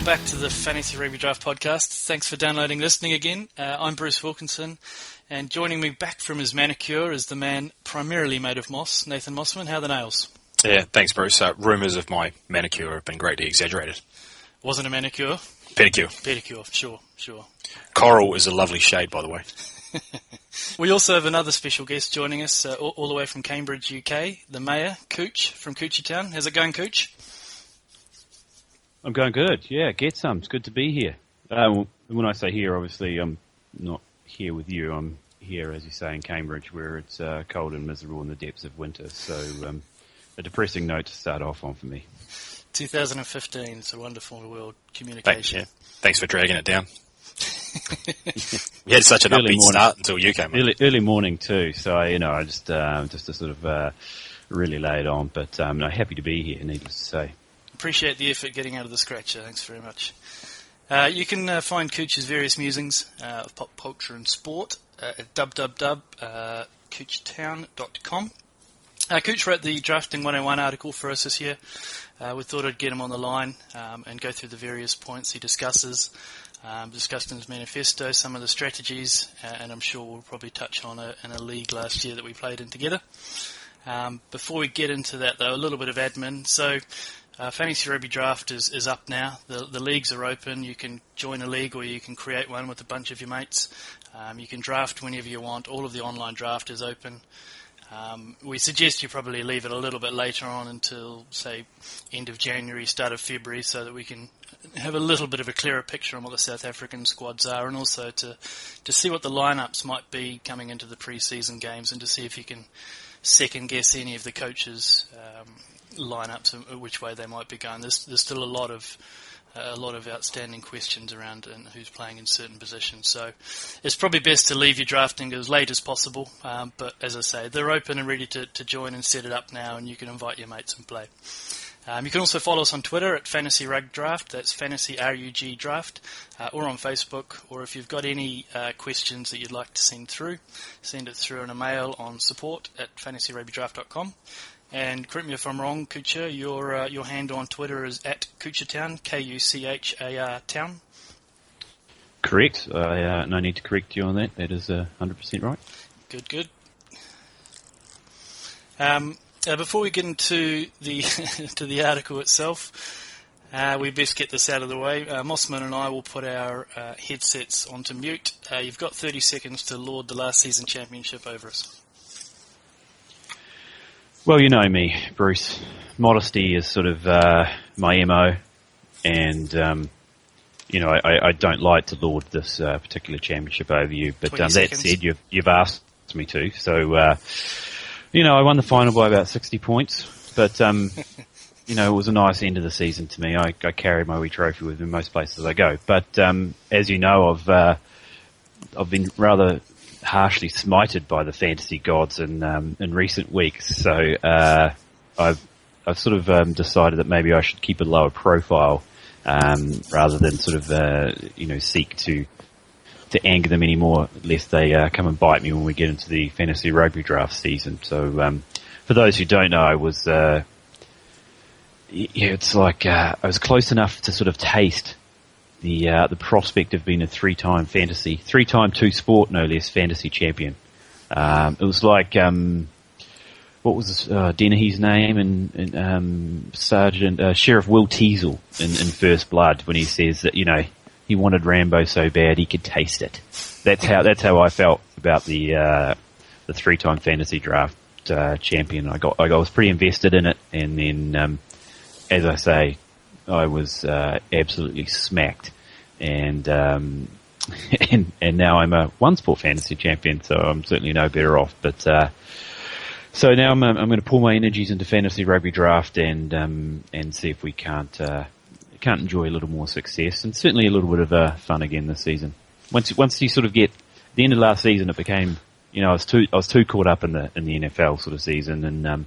Welcome back to the Fantasy Rugby Draft podcast. Thanks for downloading, listening again. I'm Bruce Wilkinson, and joining me back from his manicure is the man primarily made of moss, Nathan Mossman. How are the nails? Yeah, thanks, Bruce. Rumours of my manicure have been greatly exaggerated. Wasn't a manicure? Pedicure. Pedicure, sure. Coral is a lovely shade, by the way. We also have another special guest joining us all the way from Cambridge, UK, the Mayor, Kuch, from Kuchartown. How's it going, Kuch? I'm going good, yeah, get some. It's good to be here. When I say here, obviously I'm not here with you. I'm here, as you say, in Cambridge, where it's cold and miserable in the depths of winter. So a depressing note to start off on for me. 2015, it's a wonderful world communication. Thanks for dragging it down. We had such an upbeat start until you came in. Early morning too, so I just to sort of really lay it on. But no, happy to be here, needless to say. Appreciate the effort getting out of the scratcher. Thanks very much. You can find Kuch's various musings of pop culture and sport at www.kuchartown.com. Kuch wrote the Drafting 101 article for us this year. We thought I'd get him on the line and go through the various points he discusses. Discussed in his manifesto, some of the strategies, and I'm sure we'll probably touch on in a league last year that we played in together. Before we get into that, though, a little bit of admin. So, Fantasy Rugby Draft is up now. The leagues are open. You can join a league or you can create one with a bunch of your mates. You can draft whenever you want. All of the online draft is open. We suggest you probably leave it a little bit later on until, say, end of January, start of February, so that we can have a little bit of a clearer picture on what the South African squads are, and also to see what the lineups might be coming into the pre-season games, and to see if you can second-guess any of the coaches' lineups and which way they might be going. There's still a lot of outstanding questions around and who's playing in certain positions. So it's probably best to leave your drafting as late as possible. But as I say, they're open and ready to join and set it up now, and you can invite your mates and play. You can also follow us on Twitter at Fantasy Rug Draft. That's Fantasy RUG Draft, or on Facebook. Or if you've got any questions that you'd like to send it through in a mail on support@fantasyrugbydraft.com. And correct me if I'm wrong, Kucha, your handle on Twitter is at Kuchartown, Kuchar Town. Correct. No need to correct you on that. That is 100% right. Good. Before we get into the to the article itself, we best get this out of the way. Mossman and I will put our headsets onto mute. You've got 30 seconds to lord the last season championship over us. Well, you know me, Bruce. Modesty is sort of my MO, and I don't like to lord this particular championship over you. But that said, you've asked me to, so I won the final by about 60 points. But it was a nice end of the season to me. I carried my wee trophy with me most places I go. But as you know, I've been rather harshly smited by the fantasy gods in recent weeks, so I've sort of decided that maybe I should keep a lower profile rather than sort of seek to anger them anymore, lest they come and bite me when we get into the fantasy rugby draft season. So for those who don't know, I was it's like I was close enough to sort of taste the prospect of being a three-time two-sport, no less, fantasy champion. It was like, what was Dennehy's name? And Sergeant Sheriff Will Teasel in First Blood, when he says that he wanted Rambo so bad he could taste it. That's how I felt about the three-time fantasy draft champion. I was pretty invested in it, and then as I say, I was absolutely smacked, and now I'm a one sport fantasy champion, so I'm certainly no better off. But so now I'm going to pull my energies into fantasy rugby draft and see if we can't enjoy a little more success and certainly a little bit of fun again this season. Once you sort of get the end of last season, it became I was too caught up in the NFL sort of season, and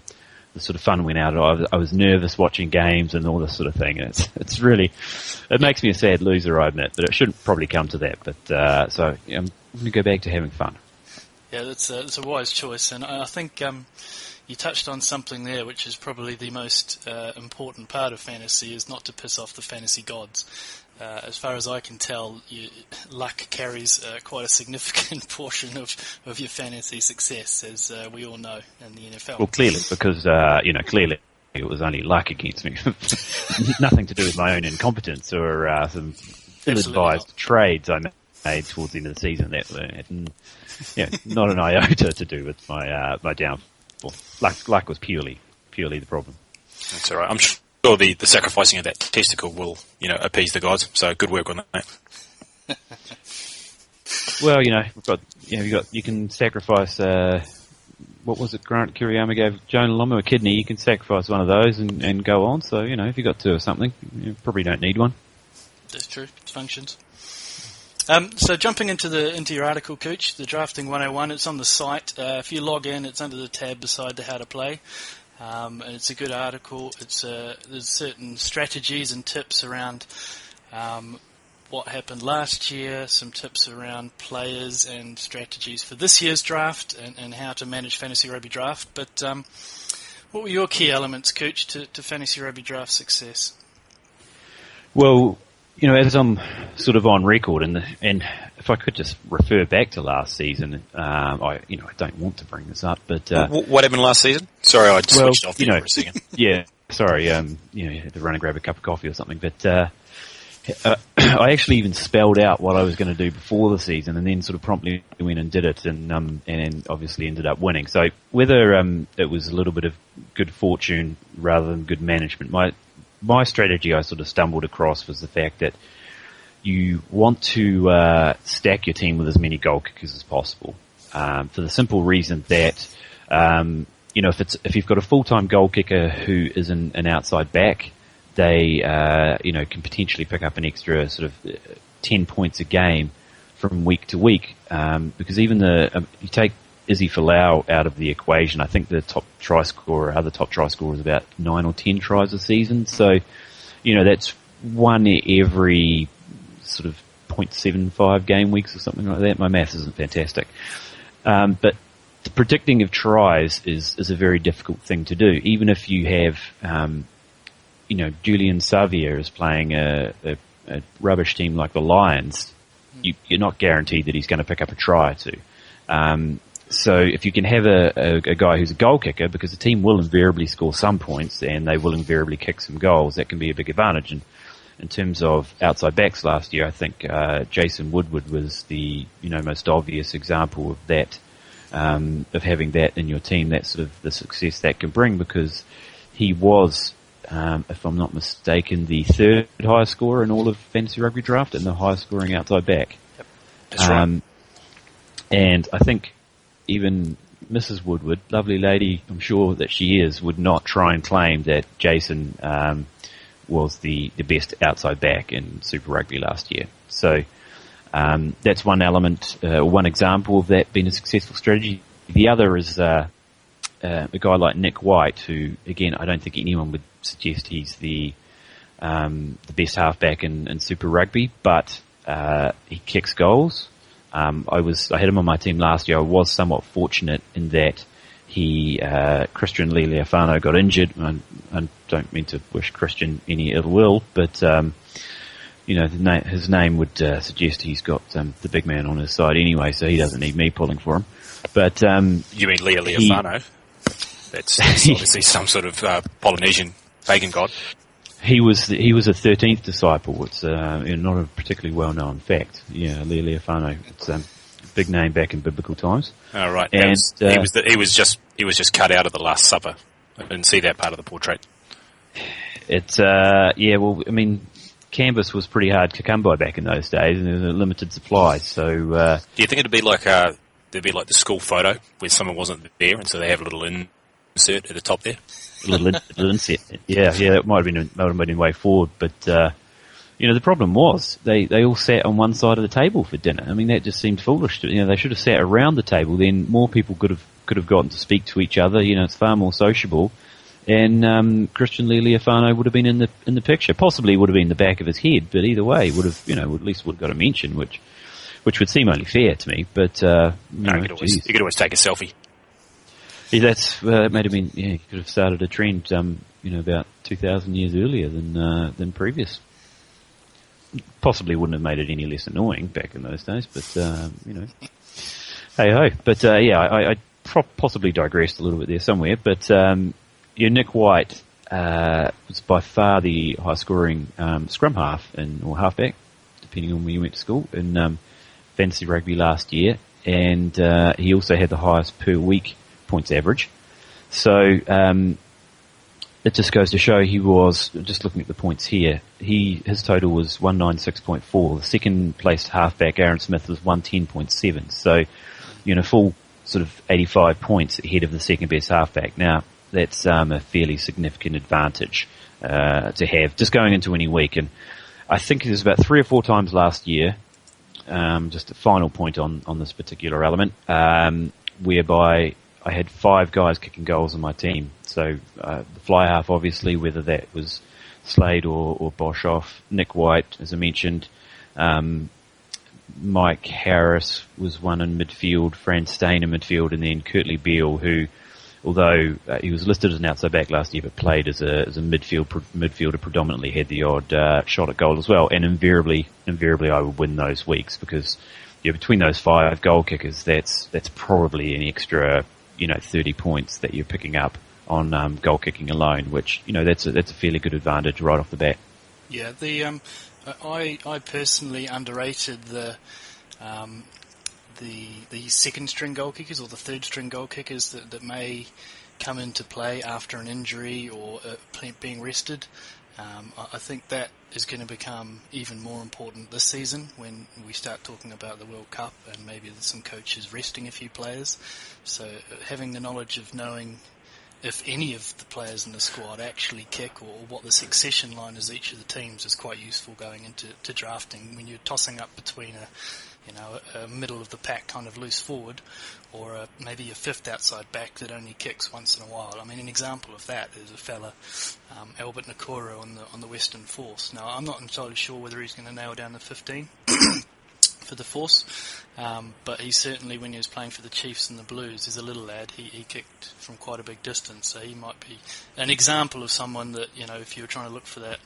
the sort of fun went out. I was nervous watching games and all this sort of thing. It's really, it makes me a sad loser, I admit, but it shouldn't probably come to that. But I'm going to go back to having fun. Yeah, that's a wise choice, and I think you touched on something there, which is probably the most important part of fantasy, is not to piss off the fantasy gods. as far as I can tell, luck carries quite a significant portion of your fantasy success, as we all know in the NFL. Well, clearly, because clearly it was only luck against me. Nothing to do with my own incompetence or some ill-advised trades I made towards the end of the season. That not an iota to do with my downfall. Luck was purely the problem. That's all right. I'm sure the sacrificing of that testicle will appease the gods. So good work on that. Well, you can sacrifice. What was it? Grant Kiriyama gave Jonah Lomu a kidney. You can sacrifice one of those and go on. So if you got two or something, you probably don't need one. That's true. It functions. So jumping into your article, Cooch, the Drafting 101, it's on the site. If you log in, it's under the tab beside the How to Play. And it's a good article. There's certain strategies and tips around what happened last year, some tips around players and strategies for this year's draft and how to manage Fantasy Rugby Draft. But what were your key elements, Cooch, to Fantasy Rugby Draft success? Well, as I'm sort of on record, and if I could just refer back to last season, I don't want to bring this up, but what happened last season? Sorry, I switched off there for a second. Yeah, sorry, you had to run and grab a cup of coffee or something, but I actually even spelled out what I was going to do before the season, and then sort of promptly went and did it, and obviously ended up winning. So whether it was a little bit of good fortune rather than good management, my strategy I sort of stumbled across was the fact that you want to stack your team with as many goal kickers as possible, for the simple reason that if you've got a full-time goal kicker who is an outside back, they can potentially pick up an extra sort of 10 points a game from week to week, because even you take Izzy Folau out of the equation, I think the top try scorer is about 9 or 10 tries a season. So, that's one every sort of 0.75 game weeks or something like that. My maths isn't fantastic. But the predicting of tries is a very difficult thing to do. Even if you have, Julian Savia is playing a rubbish team like the Lions, you're not guaranteed that he's going to pick up a try or two. So if you can have a guy who's a goal kicker, because the team will invariably score some points and they will invariably kick some goals, that can be a big advantage. And in terms of outside backs last year, I think Jason Woodward was the most obvious example of that, of having that in your team. That's sort of the success that can bring, because he was, if I'm not mistaken, the third highest scorer in all of Fantasy Rugby Draft and the highest scoring outside back. Yep. That's right. And I think even Mrs. Woodward, lovely lady, I'm sure that she is, would not try and claim that Jason was the best outside back in Super Rugby last year. So that's one element, one example of that being a successful strategy. The other is a guy like Nick White, who, again, I don't think anyone would suggest he's the best halfback in Super Rugby, but he kicks goals. I had him on my team last year. I was somewhat fortunate in that Christian Lealiafano got injured. I don't mean to wish Christian any ill will, but his name would suggest he's got the big man on his side anyway, so he doesn't need me pulling for him. But you mean Lealiafano? That's obviously some sort of Polynesian pagan god. He was a 13th disciple. It's not a particularly well-known fact. Yeah, Lealiafano. It's a big name back in biblical times. Oh, right. And he was just cut out of the Last Supper. I didn't see that part of the portrait. It's canvas was pretty hard to come by back in those days, and there was a limited supply. So, do you think it'd be like the school photo where someone wasn't there, and so they have a little insert at the top there? Little inset. Yeah, that might have been a way forward, but the problem was they all sat on one side of the table for dinner. I mean, that just seemed foolish. They should have sat around the table. Then more people could have gotten to speak to each other. It's far more sociable. And Christian Lealiafano would have been in the picture. Possibly would have been in the back of his head, but either way, would have at least would have got a mention, which would seem only fair to me. But you could always take a selfie. Yeah, that might have been. Yeah, you could have started a trend, about 2,000 years earlier than previous. possibly wouldn't have made it any less annoying back in those days, but, hey ho. But, I possibly digressed a little bit there somewhere, but, Nick White, was by far the high scoring, scrum half or halfback, depending on where you went to school, in, Fantasy Rugby last year, and, he also had the highest per week points average. So, it just goes to show he was, just looking at the points here, his total was 196.4. The second placed halfback, Aaron Smith, was 110.7. So, full sort of 85 points ahead of the second best halfback. Now, that's a fairly significant advantage to have just going into any week. And I think it was about 3 or 4 times last year, just a final point on this particular element, whereby I had 5 guys kicking goals on my team. So the fly half, obviously, whether that was Slade or Boshoff, Nick White, as I mentioned, Mike Harris was one in midfield, Fran Stain in midfield, and then Kurtley Beale, who, although he was listed as an outside back last year, but played as a midfielder, predominantly had the odd shot at goal as well. And invariably, I would win those weeks because between those 5 goal kickers, that's probably an extra 30 points that you're picking up on goal kicking alone, which that's a fairly good advantage right off the bat. Yeah, I personally underrated the second string goal kickers or the third string goal kickers that may come into play after an injury or being rested. I think that is going to become even more important this season when we start talking about the World Cup and maybe there's some coaches resting a few players. So having the knowledge of knowing if any of the players in the squad actually kick or what the succession line is each of the teams is quite useful going into drafting when you're tossing up between a middle of the pack kind of loose forward or maybe a fifth outside back that only kicks once in a while. I mean, an example of that is a fella, Albert Nakoro on the Western Force. Now, I'm not entirely sure whether he's going to nail down the 15 for the Force, but he certainly, when he was playing for the Chiefs and the Blues, as a little lad, he kicked from quite a big distance, so he might be an example of someone that, if you're trying to look for that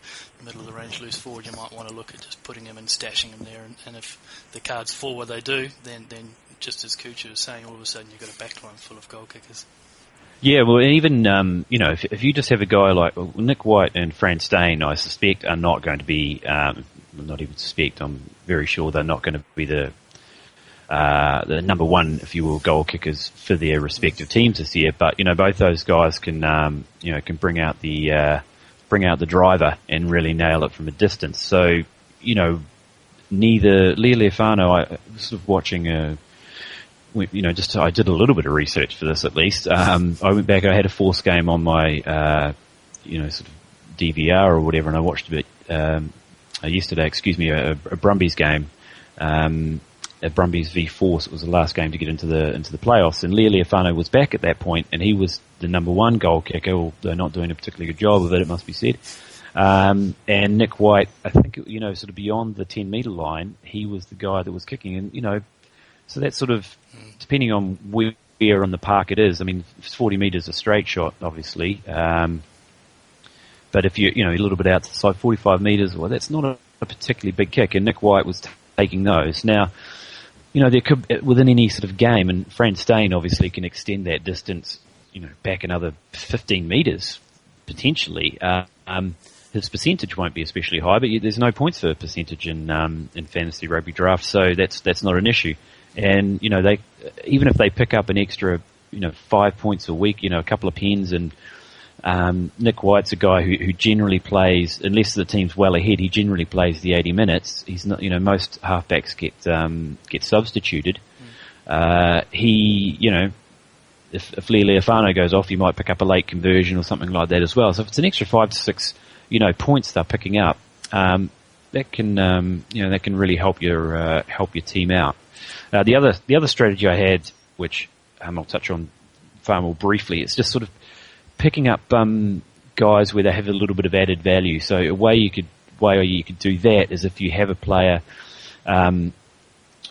middle of the range loose forward, you might want to look at just putting him and stashing him there, and if the cards fall where they do, then just as Kucha was saying, all of a sudden you've got a backline full of goal kickers. Yeah, well, even, if you just have a guy like Nick White and Fran Stain, I suspect are not going to be, not even suspect, I'm very sure they're not going to be the number one, if you will, goal kickers for their respective teams this year. But, both those guys can bring out the driver and really nail it from a distance. So, neither Lea Leofano, I was sort of watching I did a little bit of research for this at least. I went back, I had a Force game on my, sort of DVR or whatever, and I watched a bit, yesterday, a Brumbies game, a Brumbies v Force. It was the last game to get into the playoffs, and Lea Leofano was back at that point, and he was the number 1 goal kicker, although not doing a particularly good job of it must be said. And Nick White, I think, sort of beyond the 10 metre line, he was the guy that was kicking, and, so that's sort of, depending on where on the park it is, I mean, 40 metres a straight shot, obviously, but if you're, a little bit outside 45 metres, well, that's not a particularly big kick, and Nick White was taking those. Now, there could, within any sort of game, and Fran Stain obviously can extend that distance, back another 15 metres, potentially. His percentage won't be especially high, but there's no points for percentage in Fantasy Rugby Draft, so that's not an issue. And, they, even if they pick up an extra, 5 points a week, a couple of pens, and Nick White's a guy who generally plays, unless the team's well ahead, he generally plays the 80 minutes. He's not, most halfbacks get substituted. If Lea Leofano goes off, you might pick up a late conversion or something like that as well. So if it's an extra 5 to 6, points they're picking up, that can really help your team out. The other strategy I had, which I'll touch on far more briefly, it's just sort of picking up guys where they have a little bit of added value. So a way you could do that is if you have a player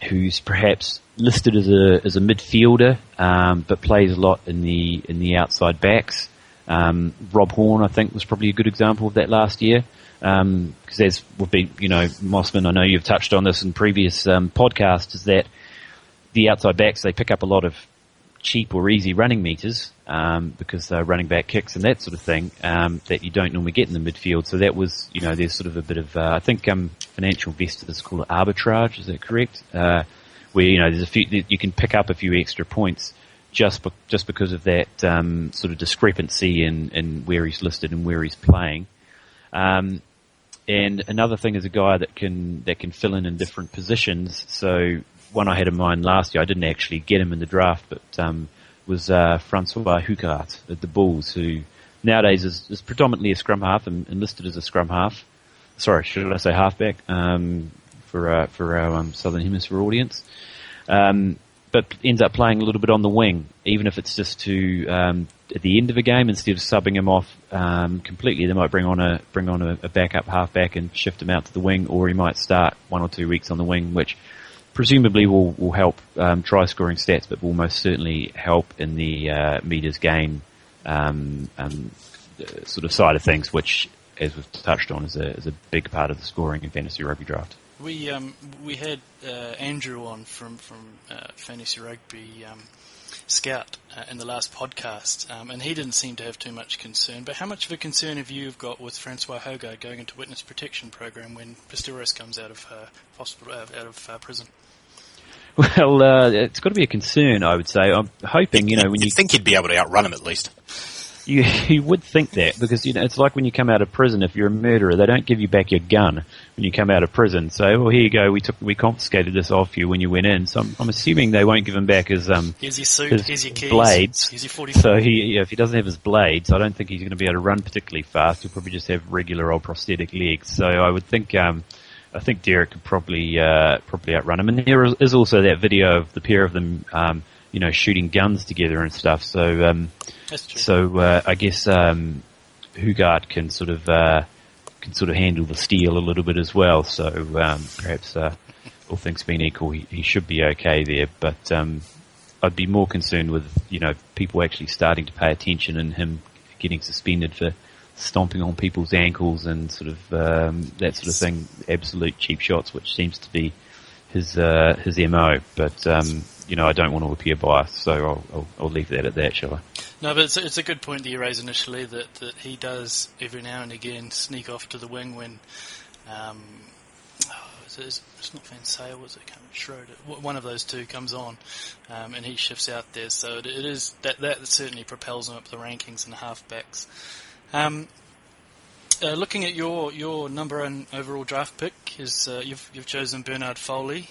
who's perhaps listed as a midfielder, but plays a lot in the outside backs. Rob Horn, I think, was probably a good example of that last year. Because as would be, Mossman, I know you've touched on this in previous podcasts, is that the outside backs, they pick up a lot of cheap or easy running meters because they're running back kicks and that sort of thing that you don't normally get in the midfield. So that was, there's sort of a bit of, I think financial investors call it arbitrage, is that correct? Where, there's a few, you can pick up a few extra points just because of that sort of discrepancy in where he's listed and where he's playing. And another thing is a guy that can fill in different positions. So one I had in mind last year, I didn't actually get him in the draft, but was Francois Hucart at the Bulls, who nowadays is predominantly a scrum half and listed as a scrum half. Sorry, should I say halfback for our Southern Hemisphere audience. But ends up playing a little bit on the wing, even if it's just to at the end of a game instead of subbing him off completely. They might bring on a backup halfback and shift him out to the wing, or he might start 1 or 2 weeks on the wing, which presumably will help try scoring stats, but will most certainly help in the meters gain sort of side of things, which, as we've touched on, is a big part of the scoring in fantasy rugby draft. We had Andrew on from Fantasy Rugby Scout in the last podcast, and he didn't seem to have too much concern. But how much of a concern have you got with Francois Hogard going into witness protection program when Pisteros comes out of hospital, out of prison? Well, it's got to be a concern, I would say. I'm hoping, when you think he'd be able to outrun him at least. You would think that, because it's like when you come out of prison. If you're a murderer, they don't give you back your gun when you come out of prison. So, well, here you go. We confiscated this off you when you went in. So I'm assuming they won't give him back his here's your suit, here's your keys, blades. Here's your 44. So if he doesn't have his blades, I don't think he's going to be able to run particularly fast. He'll probably just have regular old prosthetic legs. So I would think I think Derek could probably outrun him. And there is also that video of the pair of them shooting guns together and stuff. So that's true. So I guess Hugard can sort of handle the steel a little bit as well. So perhaps all things being equal, he should be okay there. But I'd be more concerned with people actually starting to pay attention and him getting suspended for stomping on people's ankles and sort of that sort of thing. Absolute cheap shots, which seems to be his MO. But I don't want to appear biased, so I'll leave that at that, shall I? No, but it's a good point that you raised initially, that he does every now and again sneak off to the wing when it's not Van Sale, was it? Schroeder. One of those two comes on, and he shifts out there. So it is that certainly propels him up the rankings in the halfbacks. Looking at your number one overall draft pick, is you've chosen Bernard Foley.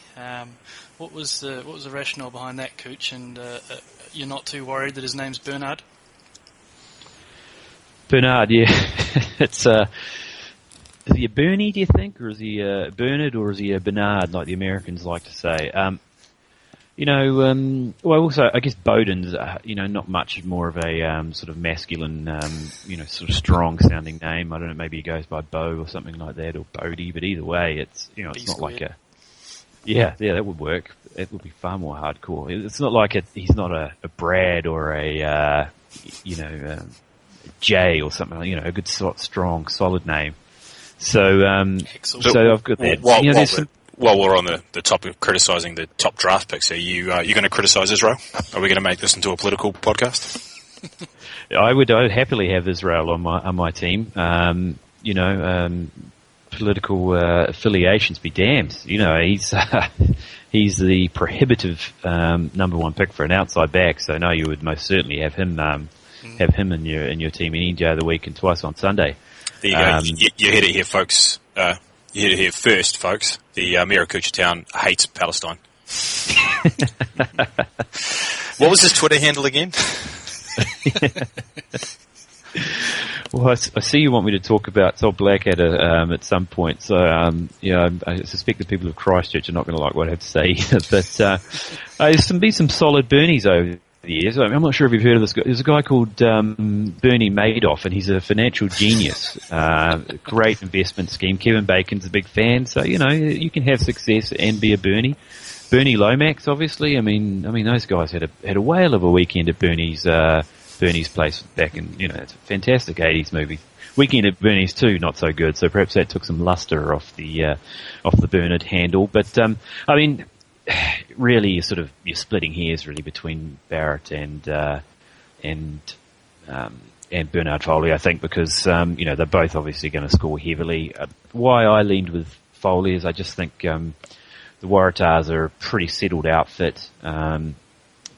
What was the rationale behind that, Cooch? And you're not too worried that his name's Bernard? Bernard, yeah. It's is he a Bernie, do you think, or is he a Bernard, or is he a Bernard, like the Americans like to say? Well, also, I guess Bowden's, not much more of a sort of masculine, sort of strong-sounding name. I don't know, maybe he goes by Bo or something like that, or Bodie, but either way, it's, it's not like a... Yeah, that would work. It would be far more hardcore. It's not like he's not a Brad or a Jay or something, a good, strong, solid name. So, so I've got that. While we're on the topic of criticising the top draft picks, are you going to criticise Israel? Are we going to make this into a political podcast? I would happily have Israel on my team. Political affiliations be damned. He's the prohibitive number one pick for an outside back. So no, you would most certainly have him in your team any day of the week and twice on Sunday. There you go. You heard it here, folks. You heard it here first, folks. The Mayor of Kuchartown hates Palestine. What was his Twitter handle again? Well, I see you want me to talk about Todd Blackadder at some point, so I suspect the people of Christchurch are not going to like what I have to say either. But there's been some solid Bernies over the years. I'm not sure if you've heard of this guy. There's a guy called Bernie Madoff, and he's a financial genius. Great investment scheme. Kevin Bacon's a big fan, so you can have success and be a Bernie. Bernie Lomax, obviously. I mean, those guys had a whale of a weekend at Bernie's Bernie's Place back in, it's a fantastic 80s movie. Weekend at Bernie's too, not so good, so perhaps that took some luster off the Bernard handle. But, really you're splitting hairs really between Barrett and Bernard Foley, I think, because, they're both obviously going to score heavily. Why I leaned with Foley is I just think, the Waratahs are a pretty settled outfit.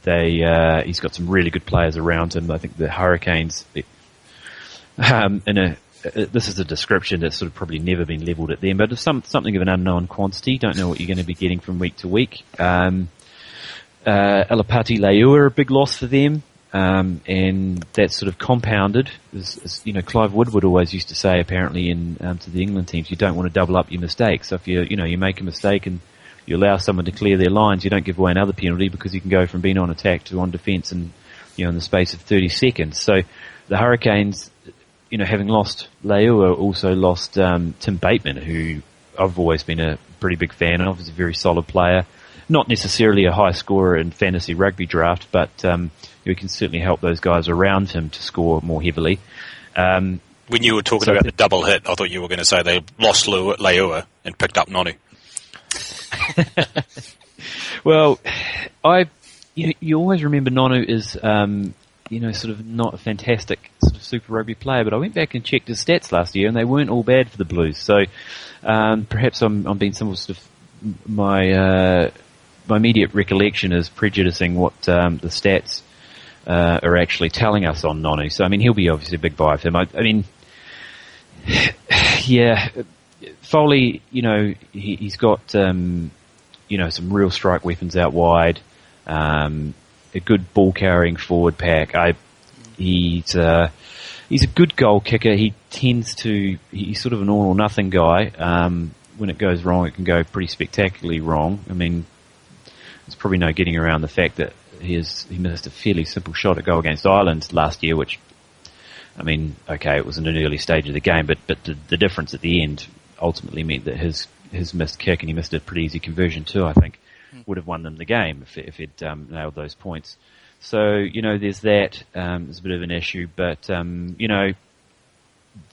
He's got some really good players around him. I think the Hurricanes, this is a description that's sort of probably never been levelled at them, but it's something of an unknown quantity. Don't know what you're going to be getting from week to week. Alapati Leua are a big loss for them, and that's sort of compounded. Clive Woodward always used to say, apparently, to the England teams, you don't want to double up your mistakes. So if you make a mistake and you allow someone to clear their lines, you don't give away another penalty because you can go from being on attack to on defence in the space of 30 seconds. So the Hurricanes, having lost Leua, also lost Tim Bateman, who I've always been a pretty big fan of. He's a very solid player. Not necessarily a high scorer in Fantasy Rugby Draft, but he can certainly help those guys around him to score more heavily. When you were talking about the double hit, I thought you were going to say they lost Leua and picked up Nonu. Well, you always remember Nonu is, sort of not a fantastic sort of Super Rugby player, but I went back and checked his stats last year, and they weren't all bad for the Blues. So perhaps I'm being some sort of my immediate recollection is prejudicing what the stats are actually telling us on Nonu. So he'll be obviously a big buy for him. Yeah. Foley, he's got, some real strike weapons out wide, a good ball carrying forward pack. He's a good goal kicker. He's sort of an all or nothing guy. When it goes wrong, it can go pretty spectacularly wrong. There's probably no getting around the fact that he missed a fairly simple shot at goal against Ireland last year, which, it was in an early stage of the game, but the difference at the end ultimately meant that his missed kick, and he missed a pretty easy conversion too, I think, would have won them the game if he'd nailed those points. So, there's that. There's a bit of an issue, but,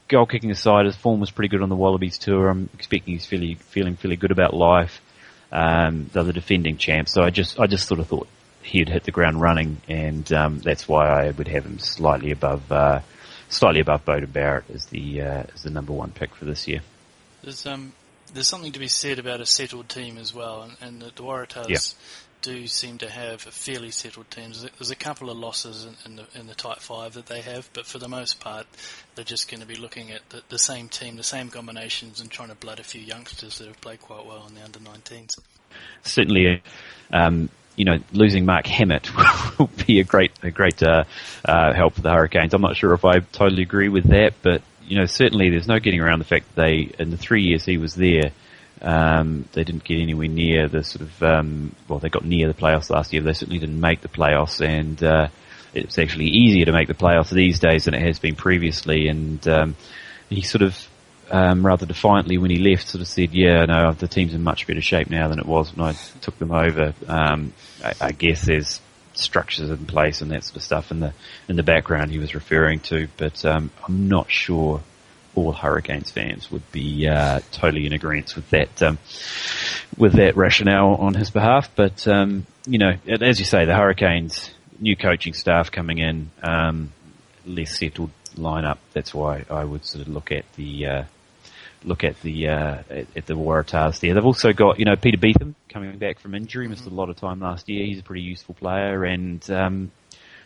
goal kicking aside, his form was pretty good on the Wallabies tour. I'm expecting he's feeling fairly good about life. They're the defending champs, so I just sort of thought he'd hit the ground running, and that's why I would have him slightly above Beauden Barrett as the number one pick for this year. There's something to be said about a settled team as well, and the Waratahs do seem to have a fairly settled team. There's a couple of losses in the tight five that they have, but for the most part, they're just going to be looking at the same team, the same combinations, and trying to blood a few youngsters that have played quite well in the under-19s. Certainly, losing Mark Hammett will be a great help for the Hurricanes. I'm not sure if I totally agree with that, but certainly there's no getting around the fact that in the 3 years he was there, they didn't get anywhere near the sort of, they got near the playoffs last year, but they certainly didn't make the playoffs, and it's actually easier to make the playoffs these days than it has been previously, and he sort of, rather defiantly when he left, sort of said, the team's in much better shape now than it was when I took them over. I guess there's structures in place and that sort of stuff in the background he was referring to, but I'm not sure all Hurricanes fans would be totally in agreement with that rationale on his behalf. But as you say, the Hurricanes, new coaching staff coming in, less settled lineup. That's why I would sort of look at the Waratahs there. They've also got Peter Beetham coming back from injury, missed a lot of time last year. He's a pretty useful player, and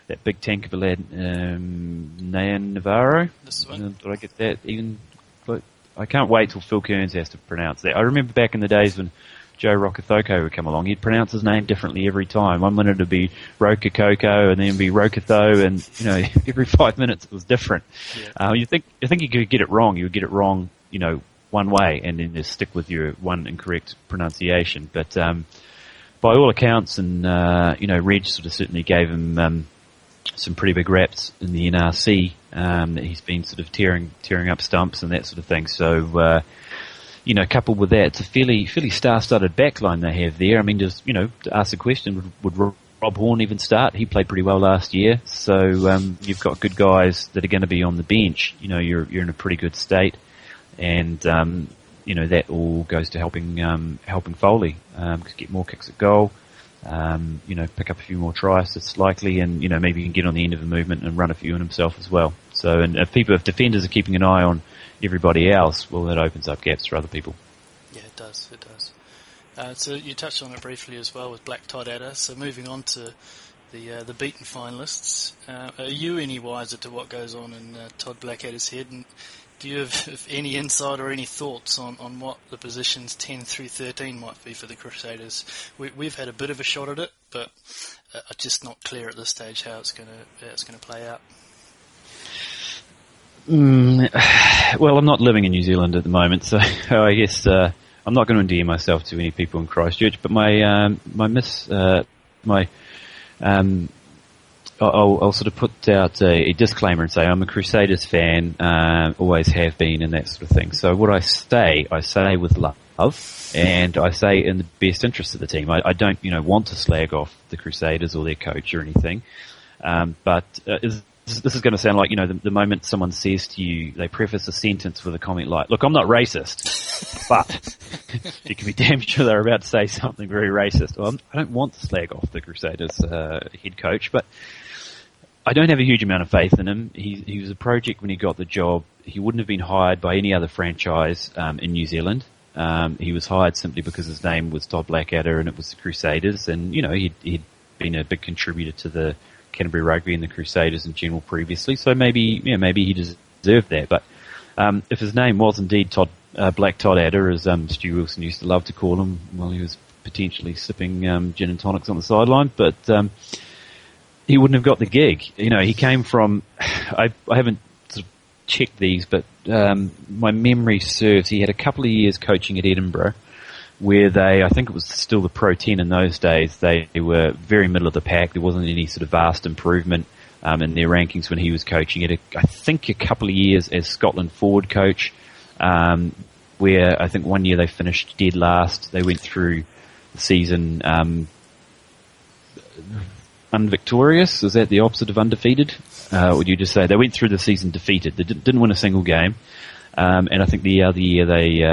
that big tank of a lad, Nayan Navarro. Did I get that even? I can't wait till Phil Kearns has to pronounce that. I remember back in the days when Joe Rokithoko would come along, he'd pronounce his name differently every time. One minute it'd be Rokikoko, and then it'd be Rokitho, and every 5 minutes it was different. Yeah. You think you could get it wrong? You would get it wrong, one way, and then just stick with your one incorrect pronunciation. But by all accounts, and Reg sort of certainly gave him some pretty big raps in the NRC. That he's been sort of tearing up stumps and that sort of thing. So coupled with that, it's a fairly star-studded backline they have there. I mean, just to ask the question, would Rob Horn even start. He played pretty well last year. So you've got good guys that are going to be on the bench. You're in a pretty good state, and that all goes to helping Foley get more kicks at goal. Pick up a few more tries, it's likely, and maybe he can get on the end of a movement and run a few in himself as well. So, and if defenders are keeping an eye on everybody else, well, that opens up gaps for other people. Yeah, it does. So you touched on it briefly as well with Black Todd Adder. So moving on to the beaten finalists, are you any wiser to what goes on in Todd Blackadder's head? And do you have any insight or any thoughts on what the positions 10 through 13 might be for the Crusaders? We've had a bit of a shot at it, but just not clear at this stage how it's going to play out. Well, I'm not living in New Zealand at the moment, so I guess I'm not going to endear myself to any people in Christchurch. But I'll sort of put out a disclaimer and say I'm a Crusaders fan, always have been, and that sort of thing. So what I say with love, and I say in the best interest of the team. I don't, want to slag off the Crusaders or their coach or anything. But this is going to sound like, the moment someone says to you, they preface a sentence with a comment like, "Look, I'm not racist," but you can be damn sure they're about to say something very racist. Well, I don't want to slag off the Crusaders head coach, but I don't have a huge amount of faith in him. He was a project when he got the job. He wouldn't have been hired by any other franchise in New Zealand. He was hired simply because his name was Todd Blackadder and it was the Crusaders, and he'd been a big contributor to the Canterbury Rugby and the Crusaders in general previously. So maybe he deserved that. But if his name was indeed Black Todd Adder, as Stu Wilson used to love to call him, while he was potentially sipping gin and tonics on the sideline, but he wouldn't have got the gig. He came from, I haven't sort of checked these, but my memory serves, he had a couple of years coaching at Edinburgh, where I think it was still the Pro 10 in those days, they were very middle of the pack. There wasn't any sort of vast improvement in their rankings when he was coaching. He had, I think, a couple of years as Scotland forward coach, where I think one year they finished dead last. They went through the season unvictorious. Is that the opposite of undefeated? Would you just say they went through the season defeated? They didn't win a single game. And I think the other year they,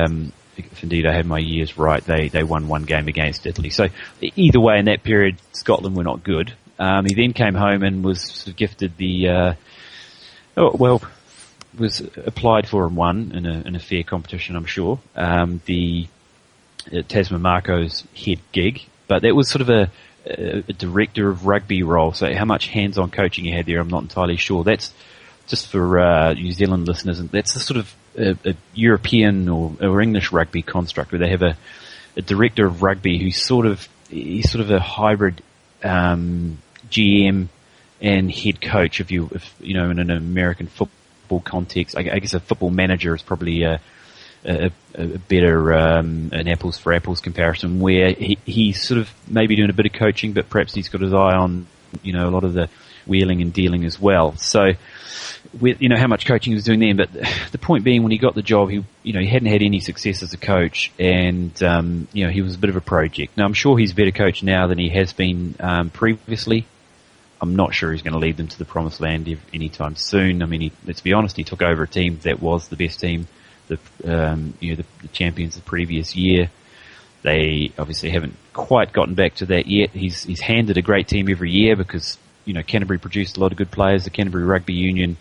if indeed I had my years right, they won one game against Italy. So either way, in that period, Scotland were not good. He then came home and was sort of gifted was applied for and won in a fair competition, I'm sure. The Tasman Marco's head gig, but that was sort of a director of rugby role. So how much hands-on coaching he had there, I'm not entirely sure. That's just for New Zealand listeners, and that's a sort of a European or English rugby construct where they have a director of rugby he's sort of a hybrid GM and head coach. If in an American football context, I guess a football manager is probably a better an apples for apples comparison, where he's sort of maybe doing a bit of coaching, but perhaps he's got his eye on a lot of the wheeling and dealing as well. So, how much coaching he was doing then, but the point being, when he got the job, he hadn't had any success as a coach, and he was a bit of a project. Now, I'm sure he's a better coach now than he has been previously. I'm not sure he's going to lead them to the promised land anytime soon. I mean, let's be honest, he took over a team that was the best team, the champions the previous year. They obviously haven't quite gotten back to that yet. He's handed a great team every year because Canterbury produced a lot of good players. The Canterbury Rugby Union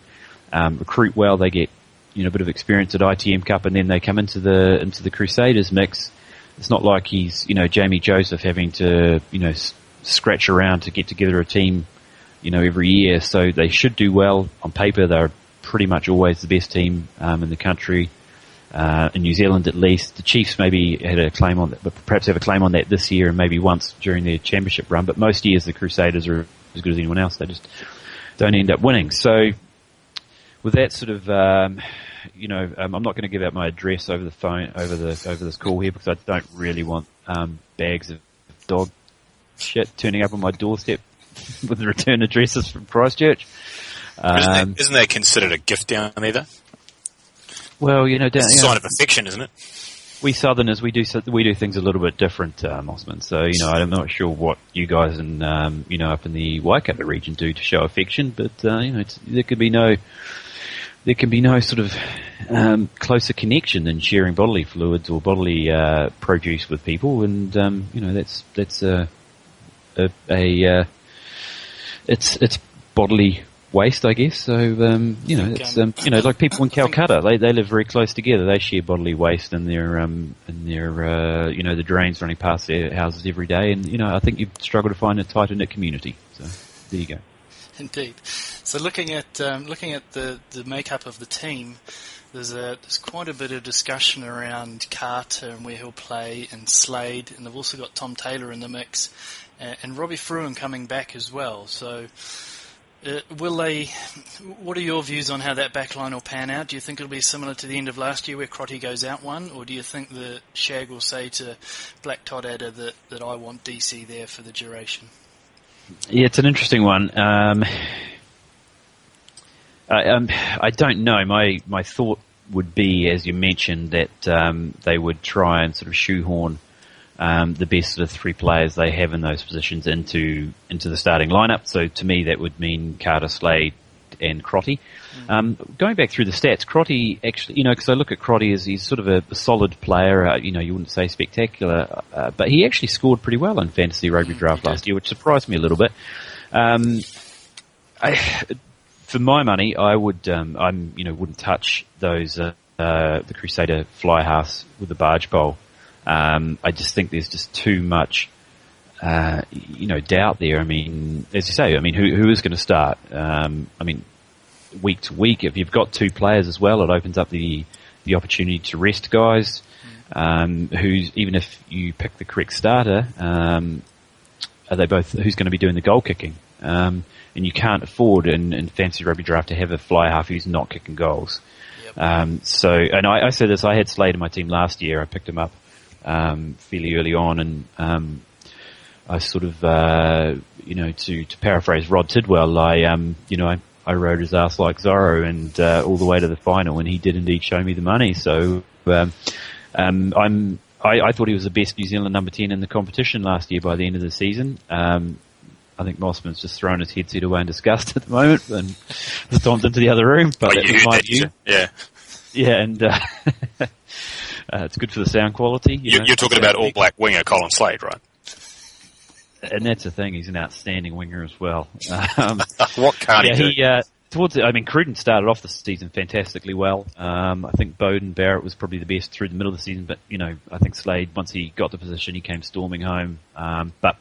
recruit well. They get a bit of experience at ITM Cup, and then they come into the Crusaders mix. It's not like he's Jamie Joseph having to scratch around to get together a team every year. So they should do well. On paper, they're pretty much always the best team in the country. In New Zealand, at least. The Chiefs maybe had a claim on that, but perhaps have a claim on that this year and maybe once during their championship run. But most years the Crusaders are as good as anyone else. They just don't end up winning. So with that sort of, I'm not going to give out my address over the phone, over this call here, because I don't really want bags of dog shit turning up on my doorstep with the return addresses from Christchurch. Isn't that considered a gift down there, though? Well, it's a sign of affection, isn't it? we Southerners, we do things a little bit different, Mossman. So, I'm not sure what you guys in, up in the Waikato region do to show affection, but, there can be no sort of, closer connection than sharing bodily fluids or bodily, produce with people. And, that's it's bodily waste, I guess. So, it's like people in Calcutta, they live very close together. They share bodily waste in their the drains running past their houses every day. And, I think you'd struggle to find a tighter knit community. So, there you go. Indeed. So looking at the makeup of the team, there's quite a bit of discussion around Carter and where he'll play, and Slade, and they've also got Tom Taylor in the mix, and Robbie Fruin coming back as well. So, what are your views on how that backline will pan out? Do you think it'll be similar to the end of last year where Crotty goes out one, or do you think that Shag will say to Black Todd Adder that I want DC there for the duration? Yeah, it's an interesting one. I don't know. My thought would be, as you mentioned, that they would try and sort of shoehorn the best of the three players they have in those positions into the starting lineup. So to me, that would mean Carter, Slade, and Crotty. Going back through the stats, Crotty actually, because I look at Crotty as he's sort of a solid player. You wouldn't say spectacular, but he actually scored pretty well in Fantasy Rugby Draft last year, which surprised me a little bit. For my money, I would, wouldn't touch those the Crusader fly halves with the barge pole. I just think there's just too much, doubt there. I mean, as you say, who is going to start? Week to week, if you've got two players as well, it opens up the opportunity to rest guys. Who's, even if you pick the correct starter, are they both? Who's going to be doing the goal kicking? And you can't afford in Fantasy Rugby Draft to have a fly half who's not kicking goals. Yep. And I said this. I had Slade in my team last year. I picked him up fairly early on, and I sort of, to paraphrase Rod Tidwell, I rode his ass like Zorro and all the way to the final, and he did indeed show me the money. So I thought he was the best New Zealand number 10 in the competition last year by the end of the season. I think Mossman's just thrown his headset away in disgust at the moment and stomped into the other room. But that was my view. Yeah. Yeah, and it's good for the sound quality. You're talking about All Black winger Colin Slade, right? And that's the thing; he's an outstanding winger as well. What can't he do? Cruden started off the season fantastically well. I think Bowden Barrett was probably the best through the middle of the season, but I think Slade, once he got the position, he came storming home. But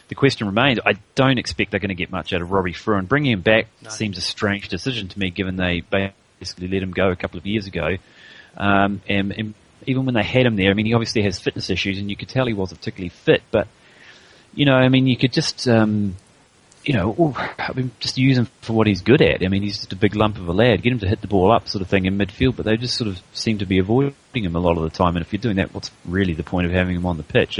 the question remains, I don't expect they're going to get much out of Robbie Fruin. Bringing him back seems a strange decision to me, given they basically let him go a couple of years ago. And even when they had him there, he obviously has fitness issues, and you could tell he wasn't particularly fit, but you could just, just use him for what he's good at. He's just a big lump of a lad. Get him to hit the ball up sort of thing in midfield, but they just sort of seem to be avoiding him a lot of the time. And if you're doing that, what's really the point of having him on the pitch?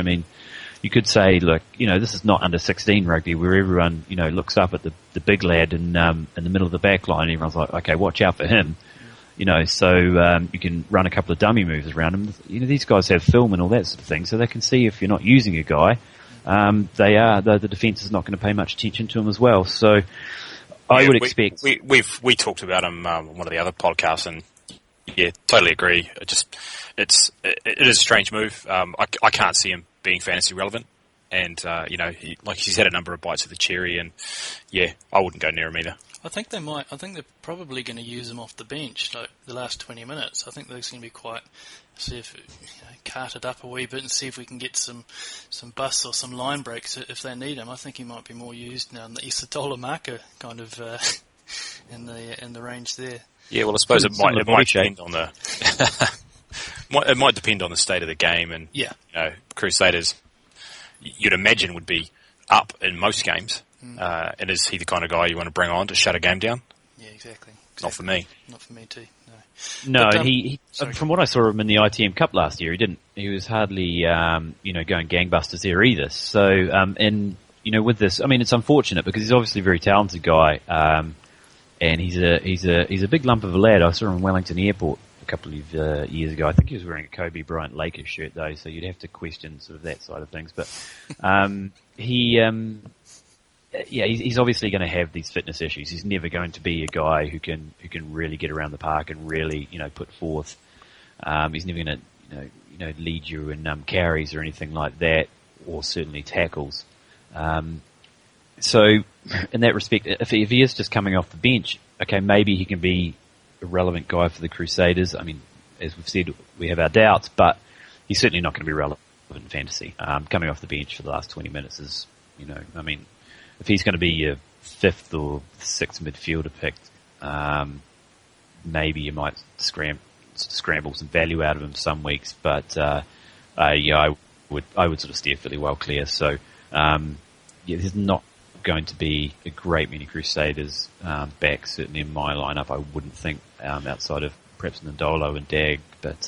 You could say, look, this is not under 16 rugby where everyone, looks up at the big lad in the middle of the back line, and everyone's like, okay, watch out for him. So you can run a couple of dummy moves around him. These guys have film and all that sort of thing, so they can see if you're not using a guy. The defence is not going to pay much attention to him as well. So I would expect. We talked about him on one of the other podcasts, and yeah, totally agree. It is a strange move. I can't see him being fantasy relevant, and he's had a number of bites of the cherry, and yeah, I wouldn't go near him either. I think they might. I think they're probably going to use him off the bench, like the last 20 minutes. I think they're going to be quite. See if cart it up a wee bit and see if we can get some busts or some line breaks if they need him. I think he might be more used now in the Isatola marker kind of in the range there. Yeah, well, I suppose it might depend on the it might depend on the state of the game, and Crusaders, you'd imagine, would be up in most games. And is he the kind of guy you want to bring on to shut a game down? Yeah, exactly. Not for me. Not for me too. No, but, he from what I saw of him in the ITM Cup last year, he was hardly, going gangbusters there either. So, with this, it's unfortunate because he's obviously a very talented guy, and he's a big lump of a lad. I saw him in Wellington Airport a couple of years ago. I think he was wearing a Kobe Bryant Lakers shirt though, so you'd have to question sort of that side of things. But he's obviously going to have these fitness issues. He's never going to be a guy who can really get around the park and really put forth. He's never going to lead you in carries or anything like that, or certainly tackles. So in that respect, if he is just coming off the bench, okay, maybe he can be a relevant guy for the Crusaders. I mean, as we've said, we have our doubts, but he's certainly not going to be relevant in fantasy. Coming off the bench for the last 20 minutes is, if he's going to be your fifth or sixth midfielder picked, maybe you might scramble some value out of him some weeks, but I would sort of steer fairly well clear. So there's not going to be a great many Crusaders back, certainly in my lineup. I wouldn't think outside of perhaps Ndolo and Dag, but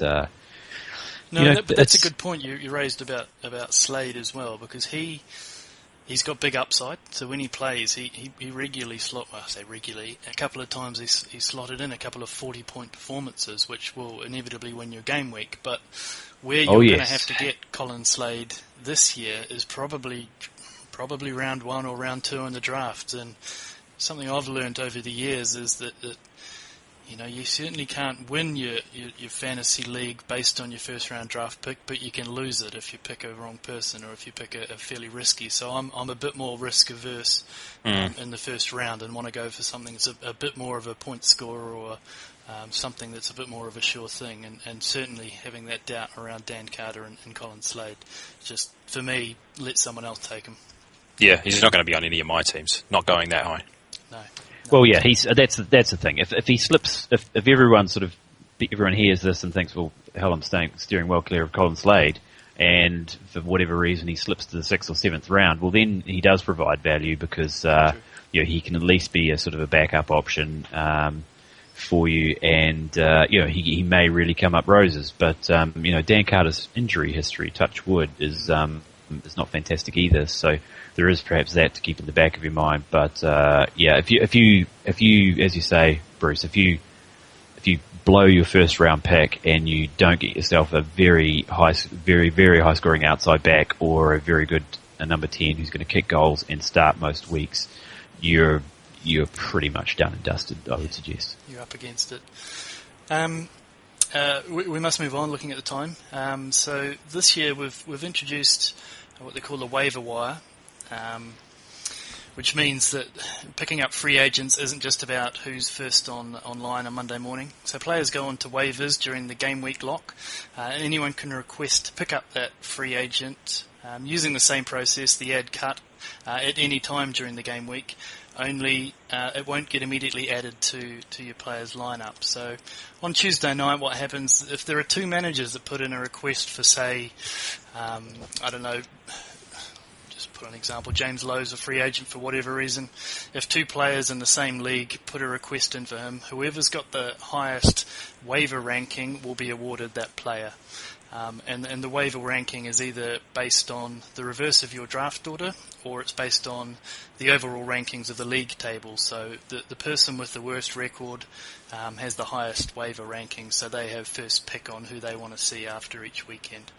that's a good point you raised about Slade as well, because he's got big upside. So when he plays, he regularly a couple of times he slotted in a couple of 40-point performances, which will inevitably win your game week. But where you're going to have to get Colin Slade this year is probably round 1 or round 2 in the draft. And something I've learned over the years is that you certainly can't win your fantasy league based on your first round draft pick, but you can lose it if you pick a wrong person or if you pick a fairly risky. So I'm a bit more risk averse in the first round and want to go for something that's a bit more of a point scorer or something that's a bit more of a sure thing. And certainly having that doubt around Dan Carter and Colin Slade, just for me, let someone else take him. Yeah, he's not going to be on any of my teams. Not going that high. No. Well, yeah, that's the thing. If he slips, if everyone hears this and thinks, well, hell, I'm steering well clear of Colin Slade, and for whatever reason he slips to the 6th or 7th round, well, then he does provide value because he can at least be a sort of a backup option for you, and he may really come up roses. But Dan Carter's injury history, touch wood, is not fantastic either. So there is perhaps that to keep in the back of your mind. But if you, as you say, Bruce, if you blow your first round pick and you don't get yourself a very very high scoring outside back or a very good number 10 who's going to kick goals and start most weeks, you're pretty much done and dusted, I would suggest. You're up against it. We must move on, looking at the time. So this year we've introduced what they call the waiver wire, which means that picking up free agents isn't just about who's first online on Monday morning. So players go on to waivers during the game week lock, and anyone can request to pick up that free agent using the same process, the add cut, at any time during the game week. Only it won't get immediately added to your player's lineup. So on Tuesday night, what happens if there are two managers that put in a request for, say, just put an example, James Lowe's a free agent for whatever reason. If two players in the same league put a request in for him, whoever's got the highest waiver ranking will be awarded that player. And the waiver ranking is either based on the reverse of your draft order or it's based on the overall rankings of the league table. So the person with the worst record has the highest waiver ranking, so they have first pick on who they want to see after each weekend.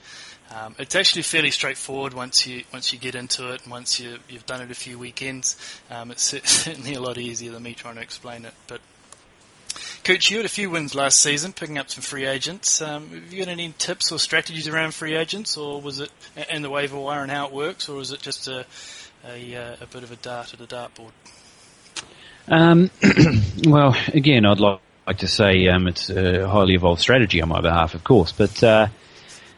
It's actually fairly straightforward once you get into it and once you've done it a few weekends. It's certainly a lot easier than me trying to explain it. But Cooch, you had a few wins last season, picking up some free agents. Have you got any tips or strategies around free agents, or was it and the waiver wire and how it works, or was it just a bit of a dart at a dartboard? Well, again, I'd like to say it's a highly evolved strategy on my behalf, of course, but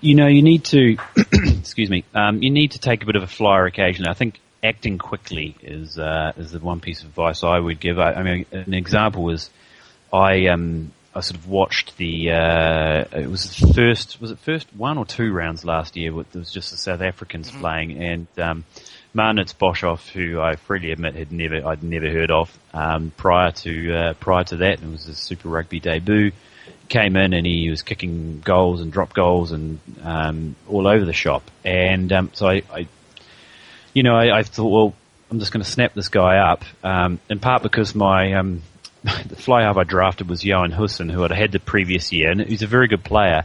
you need to excuse me. You need to take a bit of a flyer occasionally. I think acting quickly is the one piece of advice I would give. I mean, an example is I sort of watched it was the first 1 or 2 rounds last year. There was just the South Africans playing, and Marnitz Boshoff, who I freely admit I'd never heard of prior to that, and it was his Super Rugby debut. Came in and he was kicking goals and drop goals and all over the shop, and so I thought, well, I'm just going to snap this guy up, in part because my the fly half I drafted was Johan Husson, who I'd had the previous year, and he's a very good player.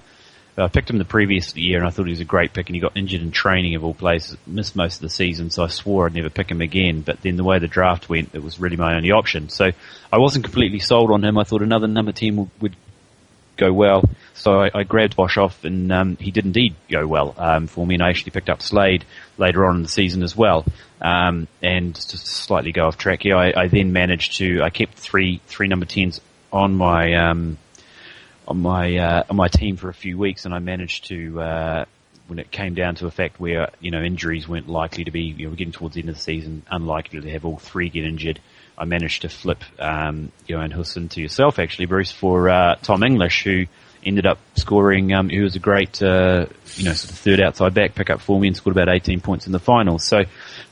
I picked him the previous year, and I thought he was a great pick, and he got injured in training of all places, missed most of the season, so I swore I'd never pick him again. But then the way the draft went, it was really my only option. So I wasn't completely sold on him. I thought another number 10 would go well. So I grabbed Bosch off, and he did indeed go well for me, and I actually picked up Slade later on in the season as well. And just to slightly go off track here, I then managed to, I kept three number 10s on my team for a few weeks, and I managed to, when it came down to a fact where, injuries weren't likely to be, we're getting towards the end of the season, unlikely to have all three get injured, I managed to flip Johan Husson to yourself, actually, Bruce, for Tom English, who ended up scoring, who was a great, sort of third outside back pickup for me and scored about 18 points in the final. So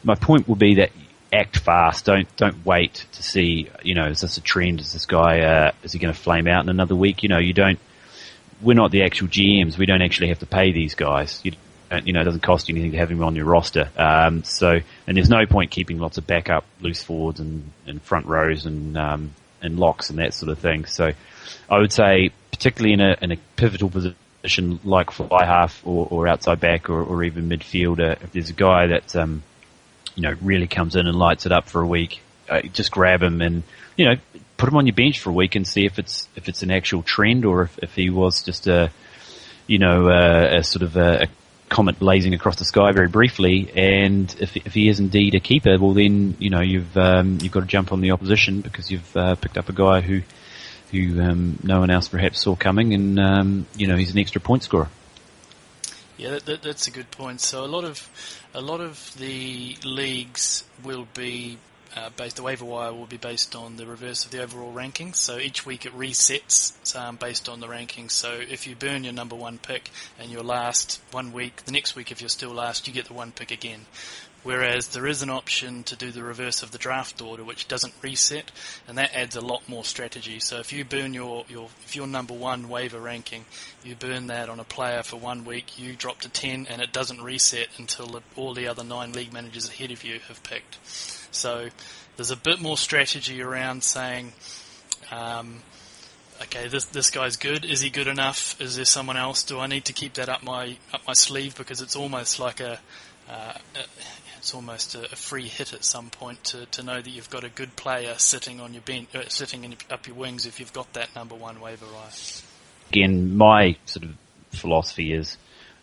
my point will be that act fast. Don't wait to see, is this a trend? Is this guy, is he going to flame out in another week? We're not the actual GMs. We don't actually have to pay these guys. It doesn't cost you anything to have him on your roster. And there's no point keeping lots of backup loose forwards and front rows and locks and that sort of thing. So I would say, particularly in a pivotal position like fly half or outside back or even midfielder, if there's a guy that, really comes in and lights it up for a week, just grab him and, put him on your bench for a week and see if it's an actual trend or if he was just a sort of a comet blazing across the sky very briefly. And if he is indeed a keeper, well then, you've got to jump on the opposition because you've picked up a guy who no one else perhaps saw coming, and he's an extra point scorer. Yeah, that's a good point. So a lot of the leagues will be based. The waiver wire will be based on the reverse of the overall rankings. So each week it resets based on the rankings. So if you burn your number one pick and you're last 1 week, the next week if you're still last, you get the one pick again. Whereas there is an option to do the reverse of the draft order, which doesn't reset, and that adds a lot more strategy. So if you burn if your number one waiver ranking, you burn that on a player for 1 week, you drop to 10, and it doesn't reset until all the other 9 league managers ahead of you have picked. So there's a bit more strategy around saying, okay, this guy's good. Is he good enough? Is there someone else? Do I need to keep that up my sleeve? Because it's almost like it's almost a free hit at some point to know that you've got a good player sitting on your bench, up your wings if you've got that number one waiver wire. Again, my sort of philosophy is,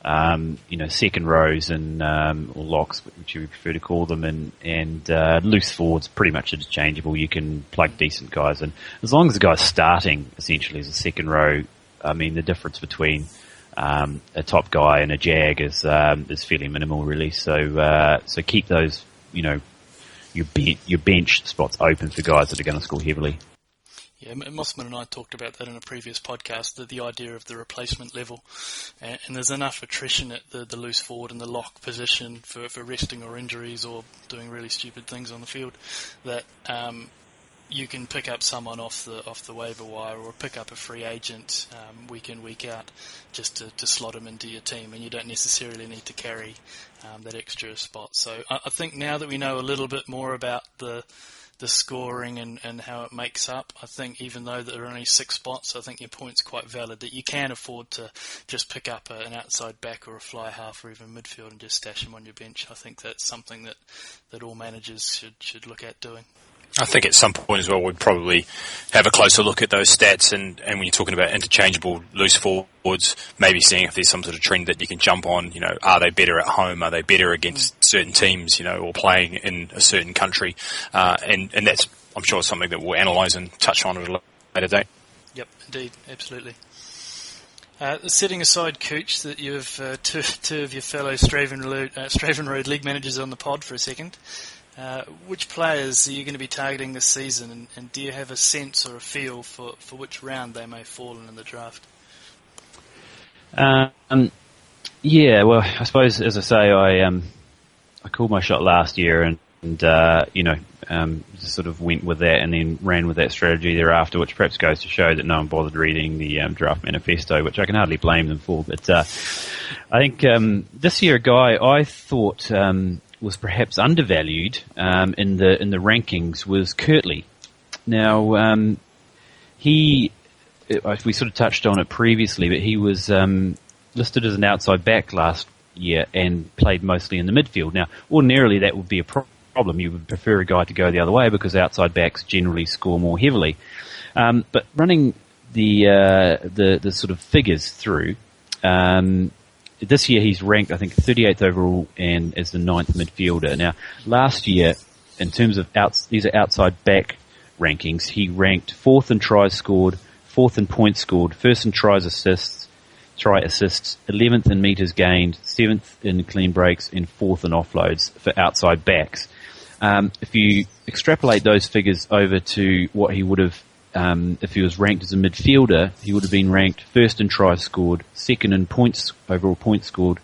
second rows and or locks, which you prefer to call them, and loose forwards pretty much interchangeable. You can plug decent guys in as long as the guy's starting essentially as a second row. I mean, the difference between a top guy and a jag is fairly minimal, really. So keep those, your bench spots open for guys that are going to score heavily. Yeah, Mossman and I talked about that in a previous podcast, the idea of the replacement level. And there's enough attrition at the loose forward and the lock position for resting or injuries or doing really stupid things on the field that you can pick up someone off the waiver wire or pick up a free agent week in, week out just to slot him into your team, and you don't necessarily need to carry that extra spot. So I think now that we know a little bit more about the scoring and how it makes up, I think even though there are only 6 spots, I think your point's quite valid, that you can afford to just pick up an outside back or a fly half or even midfield and just stash him on your bench. I think that's something that all managers should look at doing. I think at some point as well we'd probably have a closer look at those stats and when you're talking about interchangeable loose forwards, maybe seeing if there's some sort of trend that you can jump on, are they better at home, are they better against certain teams, or playing in a certain country, and that's, I'm sure, something that we'll analyse and touch on at a later date. Yep, indeed, absolutely. Setting aside, Cooch, that you have two of your fellow Straven Road league managers on the pod for a second, which players are you going to be targeting this season, and do you have a sense or a feel for which round they may fall in the draft? Yeah, well, I suppose, as I say, I called my shot last year and just sort of went with that and then ran with that strategy thereafter, which perhaps goes to show that no one bothered reading the draft manifesto, which I can hardly blame them for. But I think this year a guy I thought was perhaps undervalued in the rankings was Kirtley. Now, we sort of touched on it previously, but he was listed as an outside back last year and played mostly in the midfield. Now, ordinarily that would be a problem. You would prefer a guy to go the other way because outside backs generally score more heavily. But running the sort of figures through, this year he's ranked, I think, 38th overall and as the 9th midfielder. Now, last year, in terms of these are outside back rankings, he ranked 4th in tries scored, 4th in points scored, 1st in try assists, 11th in metres gained, 7th in clean breaks, and 4th in offloads for outside backs. If you extrapolate those figures over to what he would have, if he was ranked as a midfielder, he would have been ranked 1st in tries scored, 2nd in overall points scored,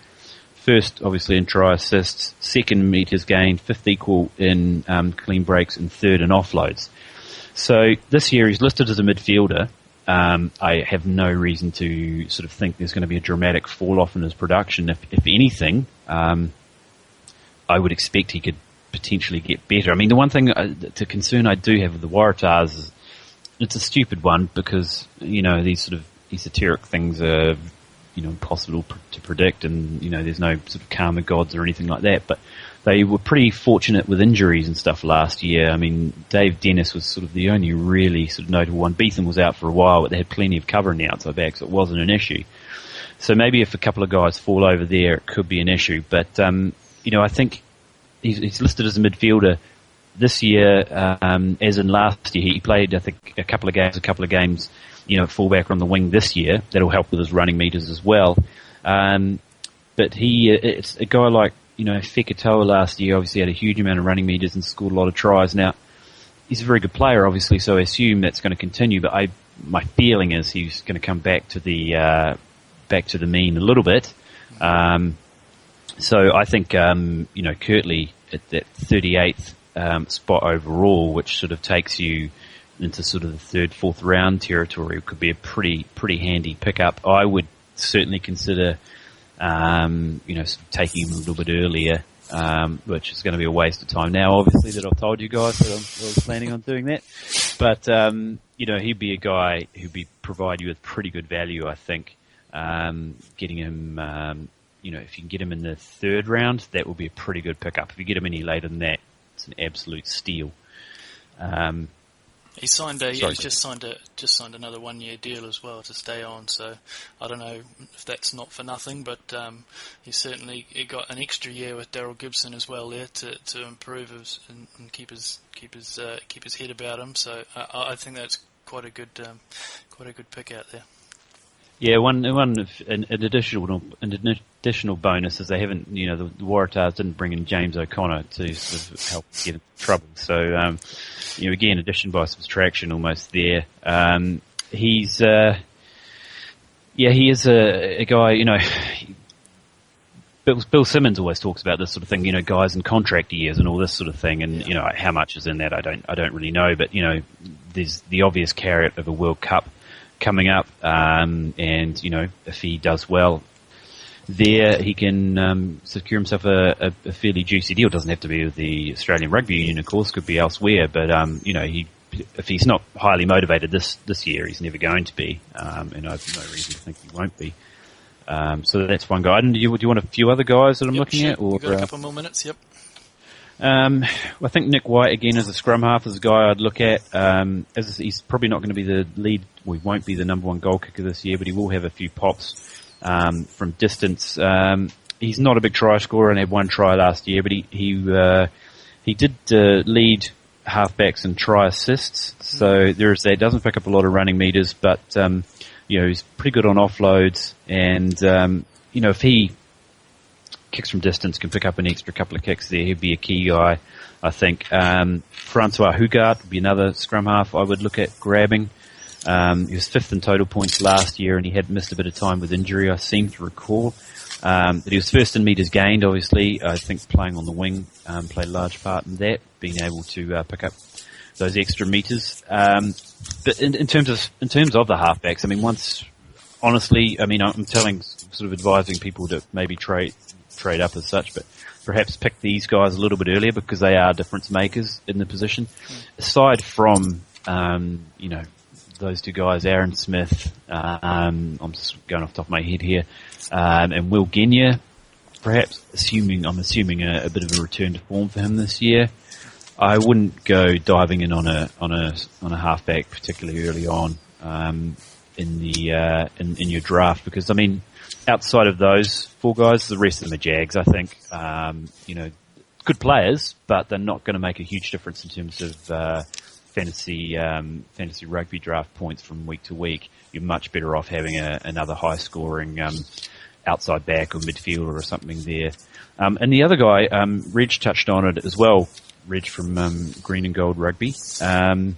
1st obviously in try assists, 2nd in metres gained, 5th equal in clean breaks, and 3rd in offloads. So this year he's listed as a midfielder. I have no reason to sort of think there's going to be a dramatic fall off in his production. If anything, I would expect he could potentially get better. I mean, the one thing, the concern I do have with the Waratahs is it's a stupid one because, these sort of esoteric things are, impossible to predict and, there's no sort of karma gods or anything like that. But they were pretty fortunate with injuries and stuff last year. I mean, Dave Dennis was sort of the only really sort of notable one. Beetham was out for a while, but they had plenty of cover in the outside back, so it wasn't an issue. So maybe if a couple of guys fall over there, it could be an issue. But, I think he's listed as a midfielder this year, as in last year. He played, I think, a couple of games, fullback on the wing this year. That'll help with his running meters as well. But it's a guy like, Fekatoa last year obviously had a huge amount of running meters and scored a lot of tries. Now, he's a very good player, obviously, so I assume that's going to continue, but my feeling is he's going to come back to the mean a little bit. So I think, Kirtley at that 38th spot overall, which sort of takes you into sort of the 3rd, 4th round territory, could be a pretty handy pickup. I would certainly consider sort of taking him a little bit earlier, which is going to be a waste of time now, obviously, that I've told you guys that I was planning on doing that. But, he'd be a guy who'd provide you with pretty good value, I think. Getting him, if you can get him in the 3rd round, that will be a pretty good pickup. If you get him any later than that, it's an absolute steal. He's just signed another 1-year deal as well to stay on. So I don't know if that's not for nothing, but he got an extra year with Daryl Gibson as well there to improve and keep his head about him. So I think that's quite a good pick out there. Yeah, an additional bonus is they haven't, the Waratahs didn't bring in James O'Connor to sort of help get in trouble. So, again, addition by subtraction almost there. He is a guy, Bill Simmons always talks about this sort of thing, guys in contract years and all this sort of thing, and how much is in that I don't really know, but there's the obvious carrot of a World Cup coming up, and if he does well there, he can secure himself a fairly juicy deal. It doesn't have to be with the Australian Rugby Union, of course, could be elsewhere, but if he's not highly motivated this year, he's never going to be, and I have no reason to think he won't be. So that's one guy. Do you want a few other guys that I'm looking at? Or you've got a couple more minutes, yep. I think Nick White, again, as a scrum half, is a guy I'd look at. He's probably not going to be the lead, he won't be the number one goal kicker this year, but he will have a few pops from distance. He's not a big try scorer and had one try last year, but he did lead halfbacks in try assists, so there's that. Doesn't pick up a lot of running meters, but he's pretty good on offloads, and if he kicks from distance, can pick up an extra couple of kicks there, he'd be a key guy, I think. Francois Hugard would be another scrum half I would look at grabbing. He was 5th in total points last year, and he had missed a bit of time with injury, I seem to recall. But he was 1st in metres gained, obviously. I think playing on the wing played a large part in that, being able to pick up those extra meters. But in terms of the halfbacks, I'm advising people to maybe trade up as such, but perhaps pick these guys a little bit earlier because they are difference makers in the position. Aside from, those two guys, Aaron Smith, I'm just going off the top of my head here, and Will Genia, perhaps I'm assuming a bit of a return to form for him this year. I wouldn't go diving in on a halfback particularly early on in your draft, because I mean, outside of those four guys, the rest of them are Jags. I think good players, but they're not going to make a huge difference in terms of fantasy rugby draft points from week to week. You're much better off having another high scoring outside back or midfielder or something there. And the other guy, Reg touched on it as well. Reg from Green and Gold Rugby. Adam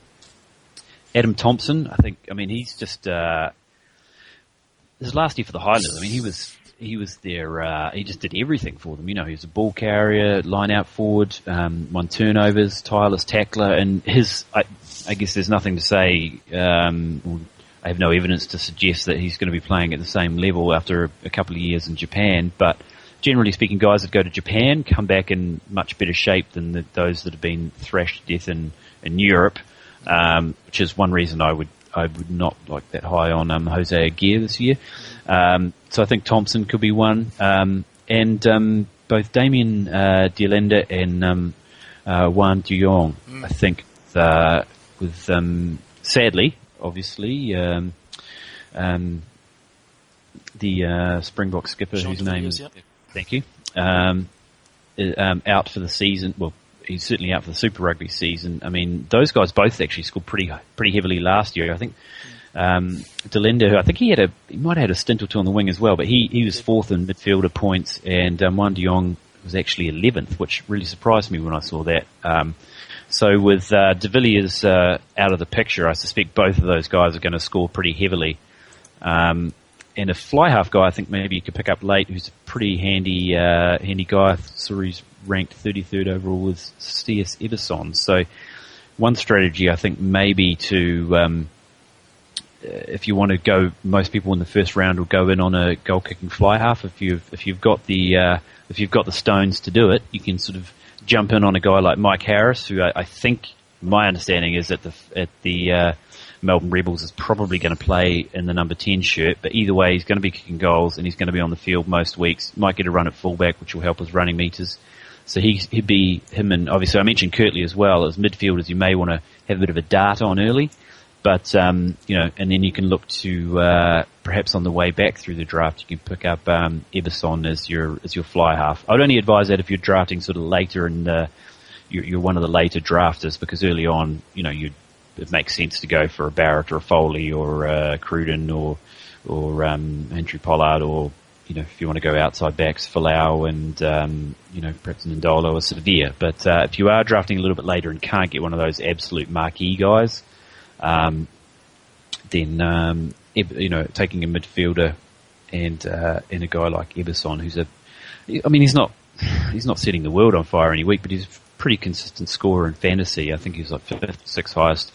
Thompson, he's just his last year for the Highlanders. I mean, he was there. He just did everything for them. He was a ball carrier, line out forward, won turnovers, tireless tackler, and I guess there's nothing to say. I have no evidence to suggest that he's going to be playing at the same level after a couple of years in Japan, but generally speaking, guys that go to Japan come back in much better shape than those that have been thrashed to death in Europe, which is one reason I would not like that high on Jose Aguirre this year. So I think Thompson could be one, and both Damien Dielenda and Juan Duyong. I think with sadly, obviously, the Springbok skipper, whose name is thank you, out for the season. Well, he's certainly out for the Super Rugby season. I mean, those guys both actually scored pretty heavily last year. I think Delenda, who I think he might have had a stint or two on the wing as well, but he was fourth in midfielder points, and Juan de Jong was actually 11th, which really surprised me when I saw that. So with De Villiers out of the picture, I suspect both of those guys are going to score pretty heavily. And a fly half guy, I think maybe you could pick up late, who's a pretty handy guy. I saw he's ranked 33rd overall with C.S. Everson. So one strategy, I think, maybe to if you want to go, most people in the first round will go in on a goal kicking fly half. If you've got the stones to do it, you can sort of jump in on a guy like Mike Harris, who I think my understanding is at the Melbourne Rebels is probably going to play in the number 10 shirt, but either way he's going to be kicking goals and he's going to be on the field most weeks. Might get a run at fullback, which will help his running meters. So he'd be him, and obviously I mentioned Kirtley as well. As midfielders, you may want to have a bit of a dart on early, but and then you can look to perhaps on the way back through the draft you can pick up Everson as your fly half. I'd only advise that if you're drafting sort of later and you're one of the later drafters, because early on, it makes sense to go for a Barrett or a Foley or Cruden or Andrew Pollard, or if you want to go outside backs, Falau and perhaps Ndolo or Sevilla. But if you are drafting a little bit later and can't get one of those absolute marquee guys, then taking a midfielder and a guy like Eberson, he's not setting the world on fire any week, but he's a pretty consistent scorer in fantasy. I think he was like 5th, 6th highest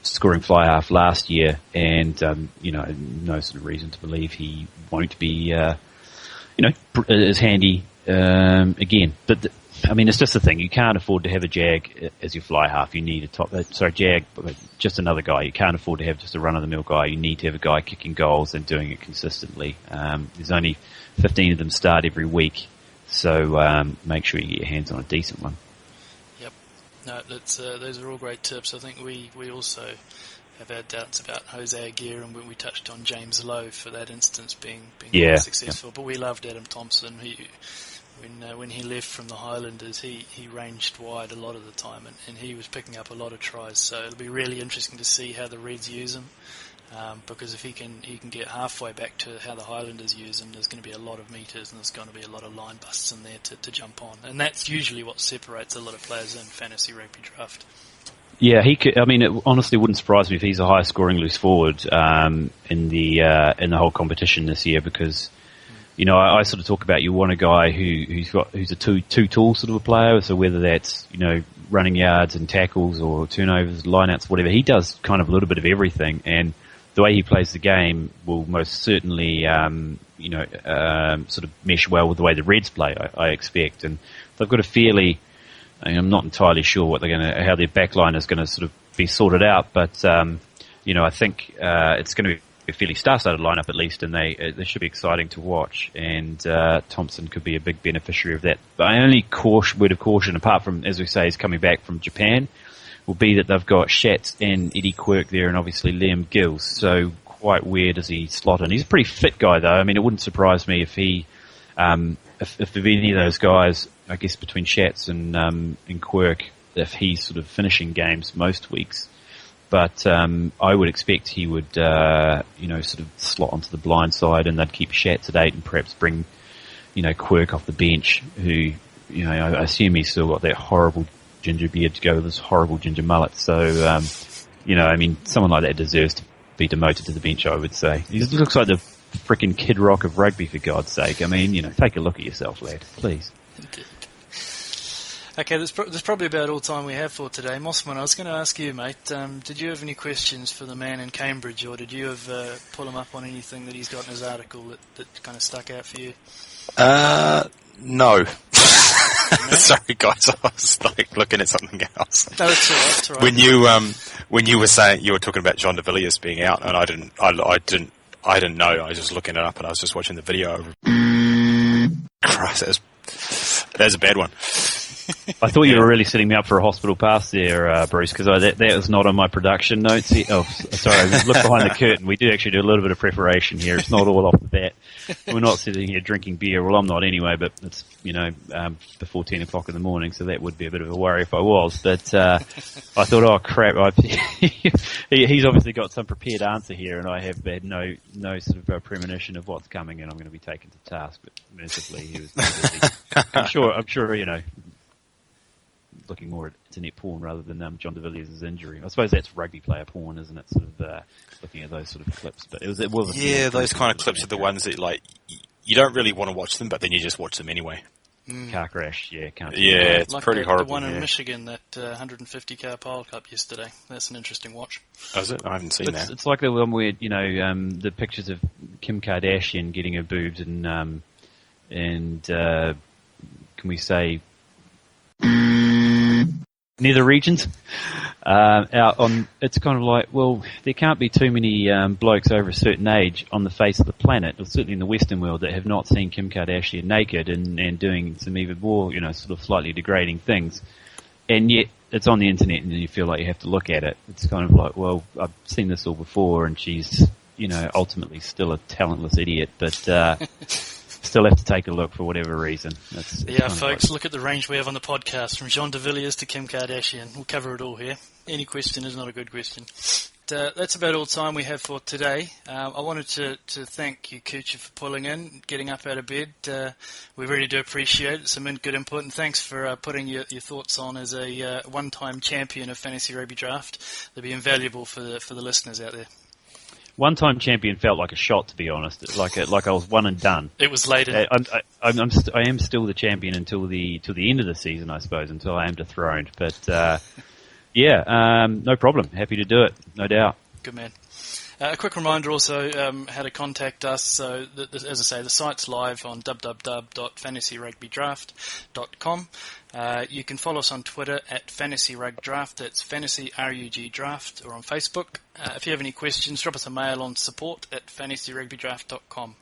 scoring fly half last year, and no sort of reason to believe he won't be as handy again. But it's just the thing, you can't afford to have a Jag as your fly half. You need Jag, but just another guy. You can't afford to have just a run-of-the-mill guy. You need to have a guy kicking goals and doing it consistently. There's only 15 of them start every week, so make sure you get your hands on a decent one. Yep. No, those are all great tips. I think we also have our doubts about Jose Aguirre, and when we touched on James Lowe for that instance being quite successful. But we loved Adam Thompson. When he left from the Highlanders, he ranged wide a lot of the time, and he was picking up a lot of tries. So it'll be really interesting to see how the Reds use him, because if he can get halfway back to how the Highlanders use him, there's going to be a lot of meters and there's going to be a lot of line busts in there to jump on, and that's usually what separates a lot of players in fantasy rugby draft. Yeah, he could. It honestly wouldn't surprise me if he's a high scoring loose forward in the whole competition this year, because I sort of talk about you want a guy who's a two-tool sort of a player. So whether that's running yards and tackles or turnovers, lineouts, whatever, he does kind of a little bit of everything. And the way he plays the game will most certainly sort of mesh well with the way the Reds play, I expect. And they've got a fairly, I'm not entirely sure how their backline is going to sort of be sorted out, but I think it's going to be a fairly star-studded lineup at least, and they should be exciting to watch. And Thompson could be a big beneficiary of that. But my only word of caution, apart from, as we say, he's coming back from Japan, will be that they've got Schatz and Eddie Quirk there, and obviously Liam Gills. So quite where does he slot in? He's a pretty fit guy, though. I mean, it wouldn't surprise me if he, if any of those guys, I guess between Schatz and Quirk, if he's sort of finishing games most weeks. But I would expect he would, sort of slot onto the blind side, and they'd keep Schatz at 8 and perhaps bring, Quirk off the bench, who, I assume he's still got that horrible ginger beard to go with his horrible ginger mullet. So, someone like that deserves to be demoted to the bench, I would say. He looks like the freaking Kid Rock of rugby, for God's sake. I mean, take a look at yourself, lad, please. Okay, that's probably about all time we have for today. Mossman, I was going to ask you, mate, did you have any questions for the man in Cambridge, or did you have pull him up on anything that he's got in his article that kind of stuck out for you? No. Sorry, guys, I was looking at something else. No, that's all right. When you were saying you were talking about John de Villiers being out, and I didn't know. I was just looking it up, and I was just watching the video. Christ, that's a bad one. I thought you were really setting me up for a hospital pass there, Bruce, because that was not on my production notes. Oh, sorry, look behind the curtain. We do actually do a little bit of preparation here. It's not all off the bat. We're not sitting here drinking beer. Well, I'm not anyway, but it's, before 10 o'clock in the morning, so that would be a bit of a worry if I was. But I thought, oh, crap, he's obviously got some prepared answer here, and I have had no sort of premonition of what's coming, and I'm going to be taken to task. But mercifully, he was busy. I'm sure, looking more at internet porn rather than John de Villiers' injury. I suppose that's rugby player porn, isn't it? Sort of looking at those sort of clips. But it was those kind of clips are the ones that you don't really want to watch them, but then you just watch them anyway. Car crash, can't. Yeah, it's like pretty horrible. The one in Michigan, that 150 car pile cup yesterday. That's an interesting watch. Oh, is it? I haven't seen that. It's like the one where the pictures of Kim Kardashian getting her boobs and can we say nether regions out on. It's kind of like, well, there can't be too many blokes over a certain age on the face of the planet, or certainly in the Western world, that have not seen Kim Kardashian naked and doing some even more, sort of slightly degrading things, and yet it's on the internet and you feel like you have to look at it. It's kind of like, well, I've seen this all before, and she's ultimately still a talentless idiot, but still have to take a look for whatever reason. Folks, look at the range we have on the podcast, from Jean de Villiers to Kim Kardashian. We'll cover it all here. Any question is not a good question. That's about all time we have for today. I wanted to thank you, Kucha, for pulling in, getting up out of bed. We really do appreciate it. Some good input, and thanks for putting your thoughts on as a one-time champion of Fantasy Rugby Draft. They'll be invaluable for the listeners out there. One-time champion felt like a shot, to be honest. Like I was one and done. It was late. I am still the champion until the end of the season, I suppose, until I am dethroned. But no problem. Happy to do it, no doubt. Good man. A quick reminder also how to contact us. So, as I say, the site's live on www.fantasyrugbydraft.com. You can follow us on Twitter at Fantasy Rug Draft. That's Fantasy RUG Draft, or on Facebook. If you have any questions, drop us a mail on support@fantasyrugbydraft.com.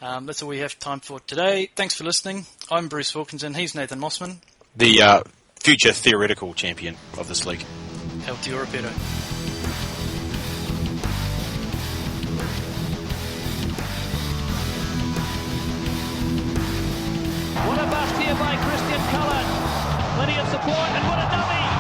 That's all we have time for today. Thanks for listening. I'm Bruce Wilkinson. He's Nathan Mossman, the future theoretical champion of this league. El Tio Rapido. What a bust here by Christian Cullen. Plenty of support, and what a dummy!